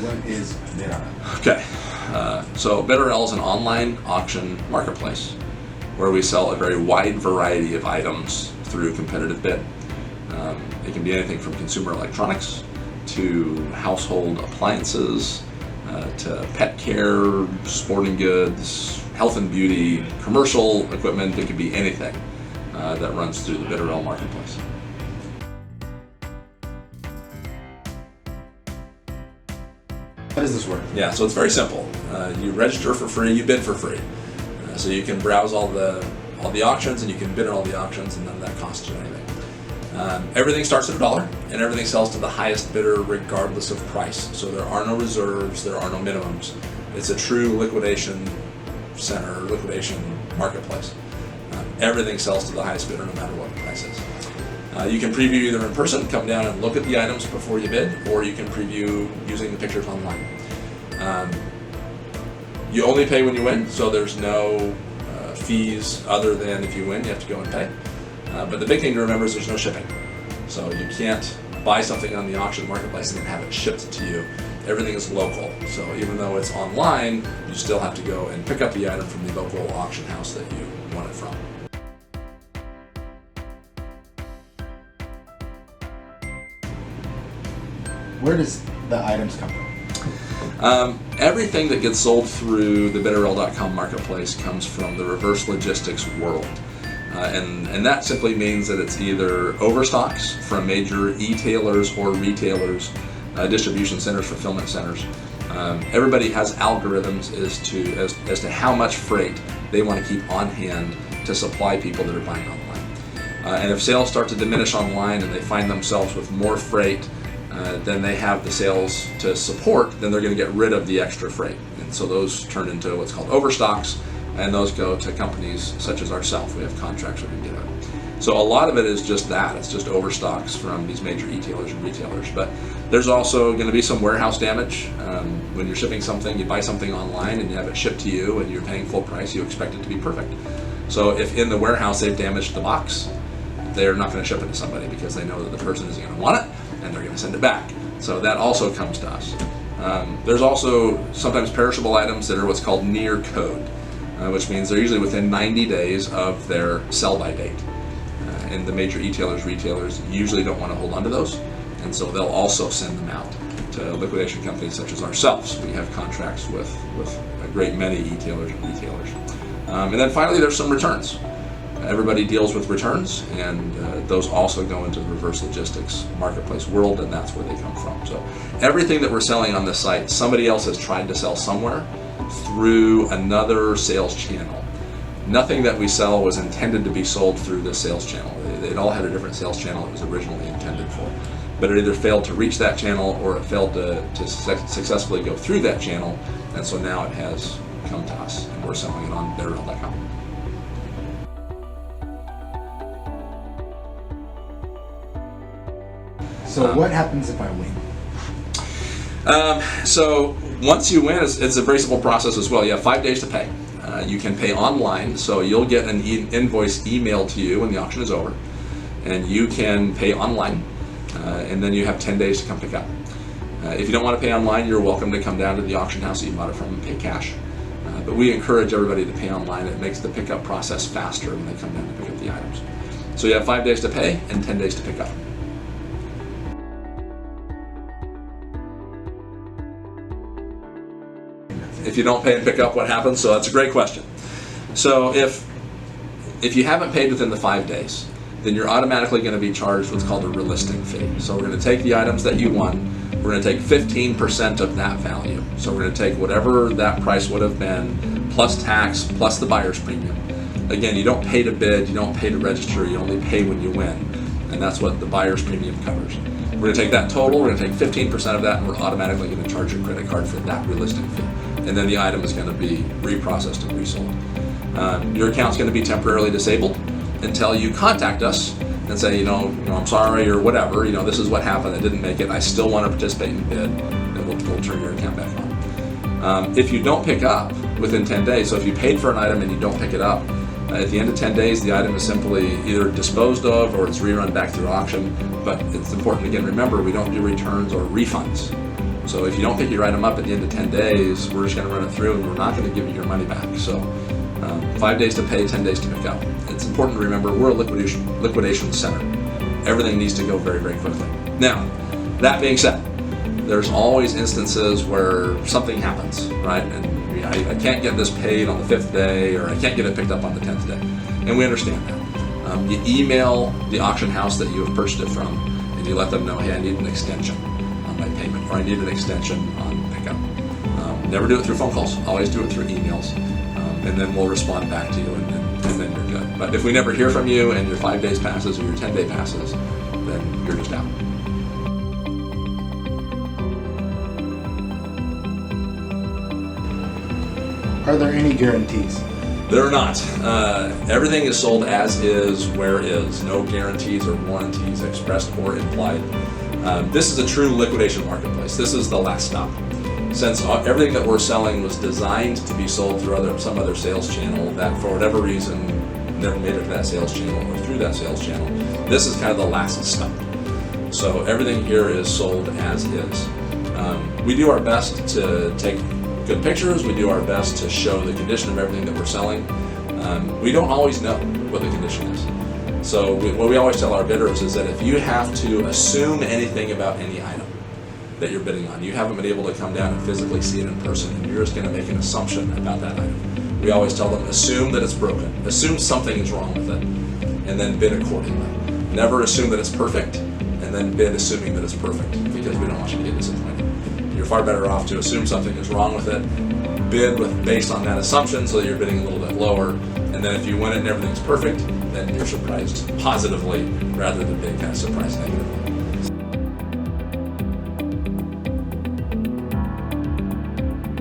what is BidRL? Okay, so BidRL is an online auction marketplace where we sell a very wide variety of items through competitive bid. It can be anything from consumer electronics to household appliances, to pet care, sporting goods, health and beauty, commercial equipment. It could be anything that runs through the BidRL marketplace. How does this work? Yeah, so it's very simple. You register for free, you bid for free. So you can browse all the auctions and you can bid on all the auctions, and none of that costs you anything. Everything starts at $1 and everything sells to the highest bidder regardless of price. So there are no reserves, there are no minimums. It's a true liquidation center, liquidation marketplace. Everything sells to the highest bidder no matter what the price is. You can preview either in person, come down and look at the items before you bid, or you can preview using the pictures online. You only pay when you win, so there's no fees other than if you win, you have to go and pay. But the big thing to remember is there's no shipping. So you can't buy something on the auction marketplace and then have it shipped to you. Everything is local. So even though it's online, you still have to go and pick up the item from the local auction house that you want it from. Where does the items come from? Everything that gets sold through the BidRL.com marketplace comes from the reverse logistics world. And that simply means that it's either overstocks from major e-tailers or retailers, distribution centers, fulfillment centers. Everybody has algorithms as to how much freight they want to keep on hand to supply people that are buying online. And if sales start to diminish online and they find themselves with more freight than they have the sales to support, then they're going to get rid of the extra freight. And so those turn into what's called overstocks, and those go to companies such as ourselves. We have contracts we can get out. So a lot of it is just that. It's just overstocks from these major e-tailers and retailers. But there's also going to be some warehouse damage. When you're shipping something, you buy something online and you have it shipped to you and you're paying full price, you expect it to be perfect. So if in the warehouse they've damaged the box, they're not going to ship it to somebody because they know that the person isn't going to want it and they're going to send it back. So that also comes to us. There's also sometimes perishable items that are what's called near code, which means they're usually within 90 days of their sell-by date. And the major e-tailers, retailers usually don't want to hold on to those, and so they'll also send them out to liquidation companies such as ourselves. We have contracts with a great many e-tailers and retailers. And then finally there's some returns. Everybody deals with returns, and those also go into the reverse logistics marketplace world, and that's where they come from. So everything that we're selling on this site, somebody else has tried to sell somewhere through another sales channel. Nothing that we sell was intended to be sold through this sales channel. It all had a different sales channel it was originally intended for. But it either failed to reach that channel or it failed to successfully go through that channel, and so now it has come to us, and we're selling it on BidRL.com. So what happens if I win? So once you win, it's a very simple process as well. You have 5 days to pay. You can pay online, so you'll get an invoice emailed to you when the auction is over, and you can pay online, and then you have 10 days to come pick up. If you don't want to pay online, you're welcome to come down to the auction house that you bought it from and pay cash. But we encourage everybody to pay online. It makes the pickup process faster when they come down to pick up the items. So you have 5 days to pay and 10 days to pick up. If you don't pay and pick up, what happens? So that's a great question. So if you haven't paid within the 5 days, then you're automatically going to be charged what's called a relisting fee. So we're going to take the items that you won, we're going to take 15% of that value. So we're going to take whatever that price would have been, plus tax, plus the buyer's premium. Again, you don't pay to bid, you don't pay to register, you only pay when you win. And that's what the buyer's premium covers. We're going to take that total, we're going to take 15% of that, and we're automatically going to charge your credit card for that relisting fee. And then the item is going to be reprocessed and resold. Your account's going to be temporarily disabled until you contact us and say, I'm sorry, or whatever, this is what happened, I didn't make it, I still want to participate in the bid, and we'll turn your account back on. If you don't pick up within 10 days, so if you paid for an item and you don't pick it up, at the end of 10 days, the item is simply either disposed of or it's rerun back through auction. But it's important, again, remember, we don't do returns or refunds. So if you don't pick your item up at the end of 10 days, we're just going to run it through and we're not going to give you your money back. So 5 days to pay, 10 days to pick up. It's important to remember we're a liquidation center. Everything needs to go very, very quickly. Now, that being said, there's always instances where something happens, right? And I can't get this paid on the 5th day, or I can't get it picked up on the 10th day. And we understand that. You email the auction house that you have purchased it from, and you let them know, hey, I need an extension on my payment, or I need an extension on pickup. Never do it through phone calls. Always do it through emails. And then we'll respond back to you, and then you're good. But if we never hear from you and your 5 days passes or your 10-day passes, then you're just out. Are there any guarantees? There are not. Everything is sold as is, where is. No guarantees or warranties expressed or implied. This is a true liquidation marketplace. This is the last stop. Since everything that we're selling was designed to be sold through some other sales channel that for whatever reason never made it to that sales channel or through that sales channel, this is kind of the last stop. So everything here is sold as is. We do our best to take good pictures. We do our best to show the condition of everything that we're selling. We don't always know what the condition is. So what we always tell our bidders is that if you have to assume anything about any item that you're bidding on, you haven't been able to come down and physically see it in person, and you're just going to make an assumption about that item. We always tell them, assume that it's broken. Assume something is wrong with it, and then bid accordingly. Never assume that it's perfect, and then bid assuming that it's perfect, because we don't want you to get disappointed. You're far better off to assume something is wrong with it, bid based on that assumption so that you're bidding a little bit lower, and then if you win it and everything's perfect, then you're surprised positively rather than being kind of surprised negatively.